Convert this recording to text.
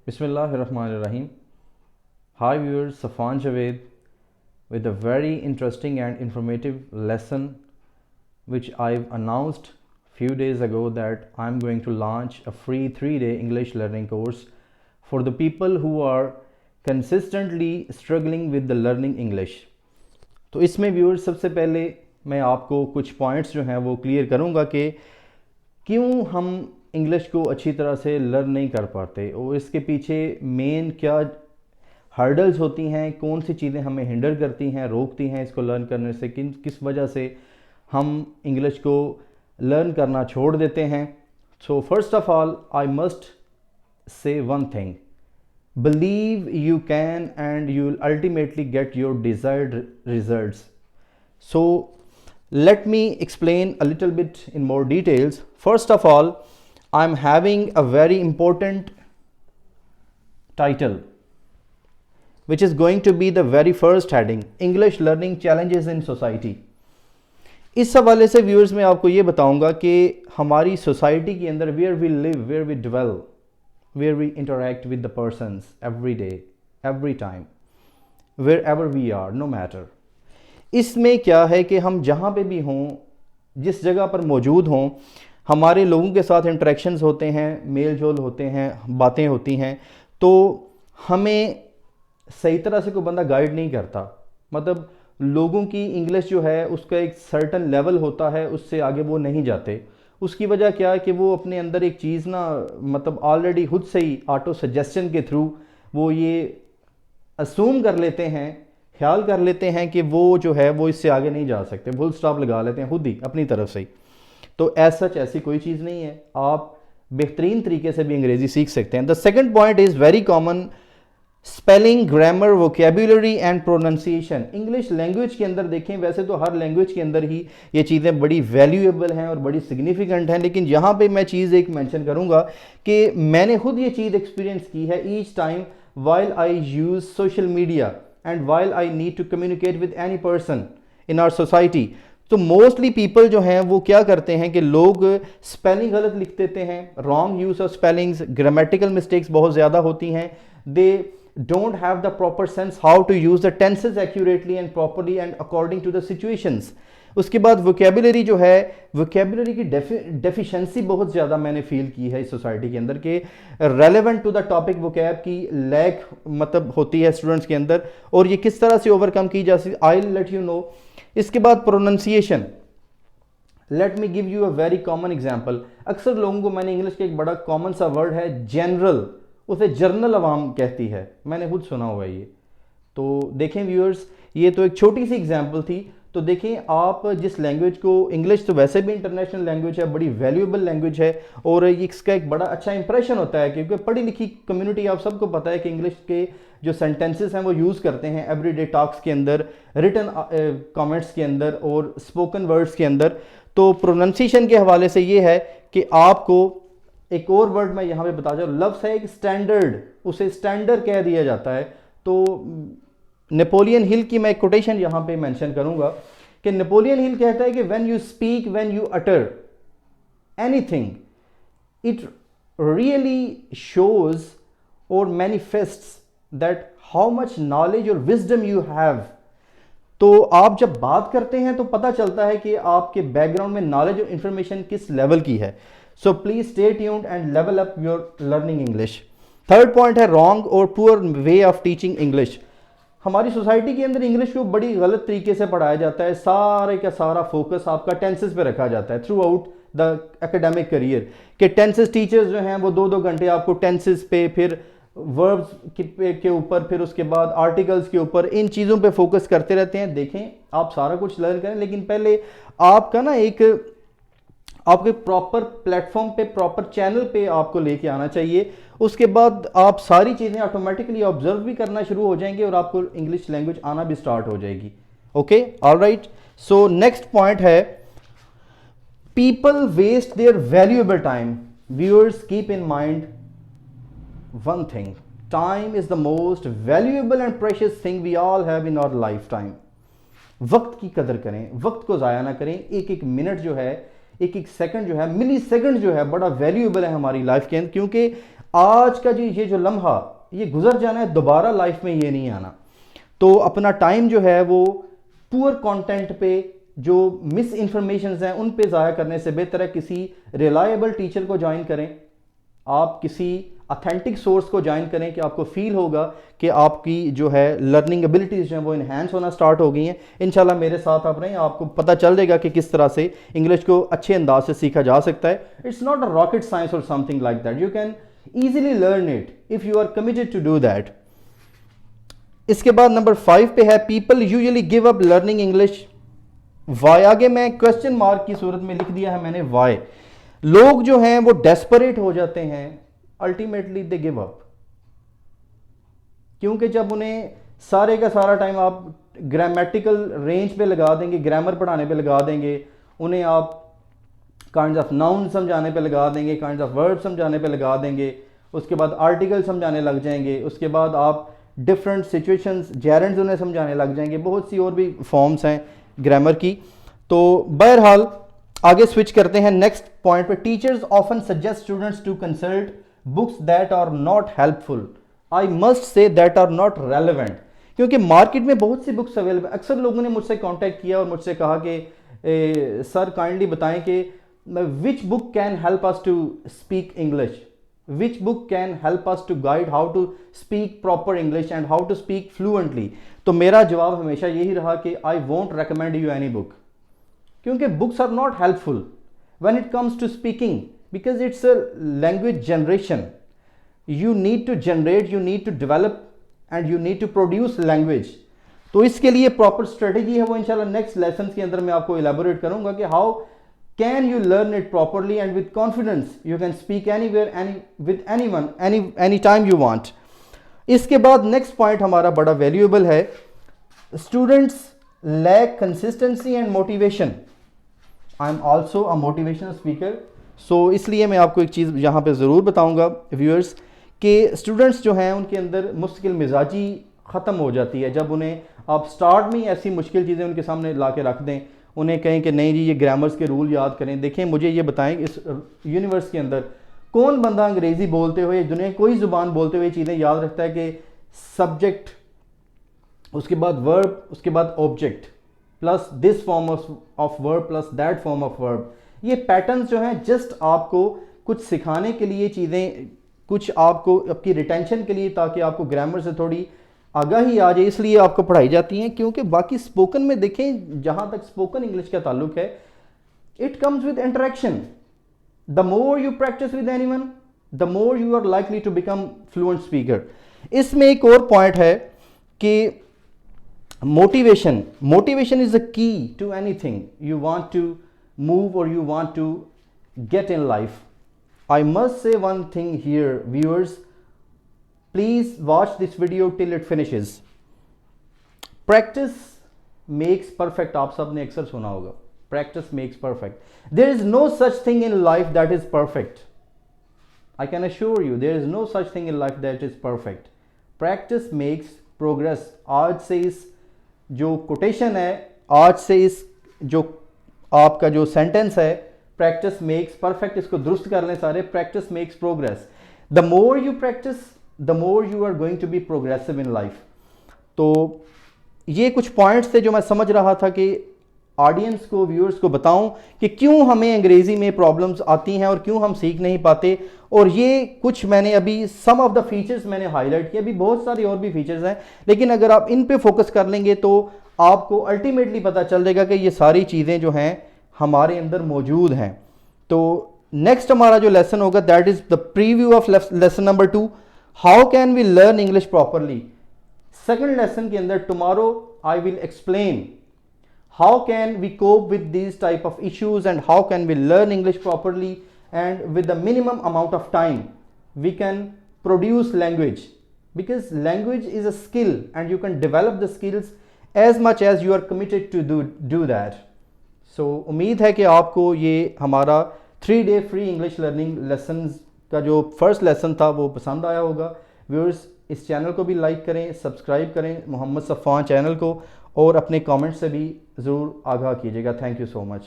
Bismillahirrahmanirrahim. Hi viewers, Safan Javed with a very interesting and informative lesson which I've announced few days ago that I'm going to launch a free 3-day English learning course for the people who are consistently struggling with the learning English. تو اس میں viewers سب سے پہلے میں آپ کو کچھ points جو ہیں وہ کلیئر کروں گا کہ کیوں ہم انگلش کو اچھی طرح سے لرن نہیں کر پاتے اور اس کے پیچھے مین کیا ہرڈلز ہوتی ہیں, کون سی چیزیں ہمیں ہنڈر کرتی ہیں, روکتی ہیں اس کو لرن کرنے سے, کس وجہ سے ہم انگلش کو لرن کرنا چھوڑ دیتے ہیں. So first of all I must say one thing: believe you can and you will ultimately get your desired results. So let me explain a little bit in more details. First of all, I'm having a very important title which is going to be the very first heading: English learning challenges in society. اس حوالے سے viewers میں آپ کو یہ بتاؤں گا کہ ہماری society کے اندر where we live, where we dwell, where we interact with the persons every day, every time, wherever we are, no matter. اس میں کیا ہے کہ ہم جہاں پہ بھی ہوں, جس جگہ پر موجود ہوں, ہمارے لوگوں کے ساتھ انٹریکشنز ہوتے ہیں, میل جول ہوتے ہیں, باتیں ہوتی ہیں, تو ہمیں صحیح طرح سے کوئی بندہ گائیڈ نہیں کرتا. مطلب لوگوں کی انگلش جو ہے اس کا ایک سرٹن لیول ہوتا ہے, اس سے آگے وہ نہیں جاتے. اس کی وجہ کیا ہے کہ وہ اپنے اندر ایک چیز مطلب آلریڈی خود سے ہی آٹو سجیسشن کے تھرو وہ یہ اسوم کر لیتے ہیں, خیال کر لیتے ہیں کہ وہ جو ہے وہ اس سے آگے نہیں جا سکتے, فل سٹاپ لگا لیتے ہیں خود ہی اپنی طرف سے ہی. تو ایسی کوئی چیز نہیں ہے, آپ بہترین طریقے سے بھی انگریزی سیکھ سکتے ہیں. The second point is very common: spelling, grammar, vocabulary and pronunciation. English language کے اندر دیکھیں, ویسے تو ہر لینگویج کے اندر ہی یہ چیزیں بڑی ویلیویبل ہیں اور بڑی سگنیفیکنٹ ہیں, لیکن یہاں پہ میں چیز ایک مینشن کروں گا کہ میں نے خود یہ چیز ایکسپیرینس کی ہے. Each time while I use social media and while I need to communicate with any person in our society, تو موسٹلی پیپل جو ہیں وہ کیا کرتے ہیں کہ لوگ اسپیلنگ غلط لکھ دیتے ہیں, wrong use of spellings, grammatical mistakes بہت زیادہ ہوتی ہیں. They don't have the proper sense how to use the tenses accurately and properly and according to the situations. اس کے بعد ووکیبولری جو ہے, ووکیبولری کی ڈیفیشنسی بہت زیادہ میں نے فیل کی ہے اس سوسائٹی کے اندر کہ relevant to the topic vocab کی لیک مطلب ہوتی ہے اسٹوڈنٹس کے اندر, اور یہ کس طرح سے اوور کم کی جا سکتی, آئی ول لیٹ یو نو. اس کے بعد pronunciation. Let me give you a very common example. اکثر لوگوں کو, میں نے انگلش کا ایک بڑا کامن سا ورڈ ہے جنرل, اسے جرنل عوام کہتی ہے, میں نے خود سنا ہوا ہے یہ. تو دیکھیں ویورز, یہ تو ایک چھوٹی سی ایگزامپل تھی. تو دیکھیں آپ جس لینگویج کو, انگلش تو ویسے بھی انٹرنیشنل لینگویج ہے, بڑی ویلیوبل لینگویج ہے, اور اس کا ایک بڑا اچھا امپریشن ہوتا ہے کیونکہ پڑھی لکھی کمیونٹی, آپ سب کو پتہ ہے کہ انگلش کے جو سینٹینسز ہیں وہ یوز کرتے ہیں ایوری ڈے ٹاکس کے اندر, ریٹن کامنٹس کے اندر اور اسپوکن ورڈز کے اندر. تو پروننسیشن کے حوالے سے یہ ہے کہ آپ کو ایک اور ورڈ میں یہاں پہ بتا جاؤں, لفظ ہے ایک اسٹینڈرڈ, اسے اسٹینڈرڈ کہہ دیا جاتا ہے. تو نیپولین ہل کی میں ایک کوٹیشن یہاں پہ مینشن کروں گا کہ نیپولین ہل کہتا ہے کہ when you speak, when you utter anything, it really shows اور manifests that how much knowledge اور وزڈم یو ہیو. تو آپ جب بات کرتے ہیں تو پتہ چلتا ہے کہ آپ کے بیک گراؤنڈ میں نالج اور انفارمیشن کس لیول کی ہے. So please stay tuned and level up your learning English. Third point ہے رانگ اور پور وے آف ٹیچنگ انگلش. ہماری سوسائٹی کے اندر انگلش کو بڑی غلط طریقے سے پڑھایا جاتا ہے. سارے کا سارا فوکس آپ کا ٹینسز پہ رکھا جاتا ہے تھرو آؤٹ دا ایکیڈیمک کریئر, کہ ٹینسز ٹیچرز جو ہیں وہ 2 گھنٹے آپ کو ٹینسز پہ, پھر وربز کے اوپر, پھر اس کے بعد آرٹیکلز کے اوپر, ان چیزوں پہ فوکس کرتے رہتے ہیں. دیکھیں آپ سارا کچھ لرن کریں, لیکن پہلے آپ کا ایک آپ کے پراپر پلیٹ فارم پہ, پراپر چینل پہ آپ کو لے کے آنا چاہیے. اس کے بعد آپ ساری چیزیں آٹومیٹکلی آبزرو بھی کرنا شروع ہو جائیں گے اور آپ کو انگلش لینگویج آنا بھی سٹارٹ ہو جائے گی. Okay, all right. So next point ہے people waste their valuable time. Viewers keep in mind one thing: time is the most valuable and precious thing we all have in our lifetime. وقت کی قدر کریں, وقت کو ضائع نہ کریں. ایک منٹ جو ہے, ایک سیکنڈ جو ہے, ملی سیکنڈ جو ہے, بڑا ویلیوبل ہے ہماری لائف کے اندر, کیونکہ آج کا یہ جو لمحہ یہ گزر جانا ہے, دوبارہ لائف میں یہ نہیں آنا. تو اپنا ٹائم جو ہے وہ پور کانٹینٹ پہ, جو مس انفارمیشنز ہیں ان پہ ضائع کرنے سے بہتر ہے کسی ریلائبل ٹیچر کو جوائن کریں, آپ کسی اتھینٹک سورس کو جوائن کریں کہ آپ کو فیل ہوگا کہ آپ کی جو ہے لرننگ ابلٹیز جو ہیں وہ انہینس ہونا سٹارٹ ہو گئی ہیں. انشاءاللہ میرے ساتھ آپ رہیں, آپ کو پتہ چل جائے گا کہ کس طرح سے انگلش کو اچھے انداز سے سیکھا جا سکتا ہے. It's not a rocket science اور something like that, you can easily learn it if you are committed to do that. اس کے بعد نمبر 5 پہ ہے people usually give up learning English why. آگے میں کوشچن مارک کی صورت میں لکھ دیا ہے میں نے وائی. لوگ جو ہیں وہ ڈیسپریٹ ہو جاتے ہیں, الٹیمیٹلی دے گیو اپ, کیونکہ جب انہیں سارے کا سارا ٹائم آپ گرامیٹیکل رینج پہ لگا دیں گے, گرامر پڑھانے پہ لگا دیں گے, انہیں آپ کائنڈز آف ناؤن سمجھانے پہ لگا دیں گے, کائنڈز آف ورب سمجھانے پہ لگا دیں گے, اس کے بعد آرٹیکل سمجھانے لگ جائیں گے, اس کے بعد آپ ڈفرینٹ سچویشنز جیرنڈز انہیں سمجھانے لگ جائیں گے, بہت سی اور بھی فارمز ہیں گرامر کی. تو بہرحال آگے سوئچ کرتے ہیں نیکسٹ پوائنٹ پہ. Teachers often suggest students to consult books that are not helpful. I must say that are not relevant, کیونکہ مارکیٹ میں بہت سی بکس اویلیبل. اکثر لوگوں نے مجھ سے کانٹیکٹ کیا اور مجھ سے کہا کہ سر کائنڈلی بتائیں کہ which book can help us to speak English, which book can help us to guide how to speak proper English and how to speak fluently. تو میرا جواب ہمیشہ یہی رہا کہ I won't recommend you any book, کیونکہ books are not helpful when it comes to speaking, because it's a language generation. You need to generate, you need to develop and you need to produce language. تو اس کے لیے proper strategy ہے وہ انشاءاللہ next lessons کے اندر میں آپ کو الیبوریٹ کروں گا کہ how can you learn it properly and with confidence you can speak anywhere, with anyone, anytime you want. اس کے بعد نیکسٹ پوائنٹ ہمارا بڑا ویلیوبل ہے, students lack consistency and motivation. I am also a motivational speaker, so اس لیے میں آپ کو ایک چیز یہاں پہ ضرور بتاؤں گا viewers کہ اسٹوڈنٹس جو ہیں ان کے اندر مستقل مزاجی ختم ہو جاتی ہے جب انہیں آپ سٹارٹ میں ایسی مشکل چیزیں ان کے سامنے لا کے رکھ دیں, انہیں کہیں کہ نہیں جی یہ گرامرز کے رول یاد کریں. دیکھیں مجھے یہ بتائیں اس یونیورس کے اندر کون بندہ انگریزی بولتے ہوئے, دنیا کوئی زبان بولتے ہوئے چیزیں یاد رکھتا ہے کہ سبجیکٹ, اس کے بعد ورب, اس کے بعد object plus this form of verb plus that form of verb. یہ پیٹرنز جو ہیں جسٹ آپ کو کچھ سکھانے کے لیے چیزیں, کچھ آپ کو آپ کی ریٹینشن کے لیے, تاکہ آپ کو گرامر سے تھوڑی آگاہی آ جائے, اس لیے آپ کو پڑھائی جاتی ہیں. کیونکہ باقی اسپوکن میں دیکھیں, جہاں تک اسپوکن انگلش کا تعلق ہے, it comes with interaction. The more you practise with anyone, the more you are likely to become fluent speaker. اس میں ایک اور پوائنٹ ہے کہ motivation is a key to anything you want to move or you want to get in life. I must say one thing here viewers, please watch this video till it finishes. Practice makes perfect. آپ سب نے اکثر سنا ہوگا, practice makes perfect. There is no such thing in life that is perfect. I can assure you there is no such thing in life that is perfect. Practice makes progress. آج سے اس جو quotation ہے, آج سے اس جو آپ کا جو سینٹنس ہے, practice makes perfect, اس کو درست کر لیں سارے. Practice makes progress. The more you practice, the more you are going to be progressive in life. تو یہ کچھ پوائنٹس تھے جو میں سمجھ رہا تھا کہ آڈینس کو, ویورز کو بتاؤں کہ کیوں ہمیں انگریزی میں پرابلمز آتی ہیں اور کیوں ہم سیکھ نہیں پاتے. اور یہ کچھ میں نے ابھی سم آف دا فیچرز میں نے ہائی لائٹ کیا, ابھی بہت ساری اور بھی فیچرز ہیں, لیکن اگر آپ ان پہ فوکس کر لیں گے تو آپ کو الٹیمیٹلی پتہ چل جائے گا کہ یہ ساری چیزیں جو ہیں ہمارے اندر موجود ہیں. تو نیکسٹ ہمارا جو لیسن ہوگا that is the preview of lesson number 2, how can we learn English properly. Second lesson کے اندر tomorrow I will explain how can we cope with these type of issues and how can we learn English properly and with the minimum amount of time we can produce language, because language is a skill and you can develop the skills as much as you are committed to do that. So امید ہے کہ آپ کو یہ ہمارا 3-day free English learning lessons کا جو first lesson تھا وہ پسند آیا ہوگا. ویورز اس چینل کو بھی لائک کریں, سبسکرائب کریں محمد صفوان چینل کو, اور اپنے کامنٹ سے بھی ضرور آگاہ کیجیے گا. Thank you so much.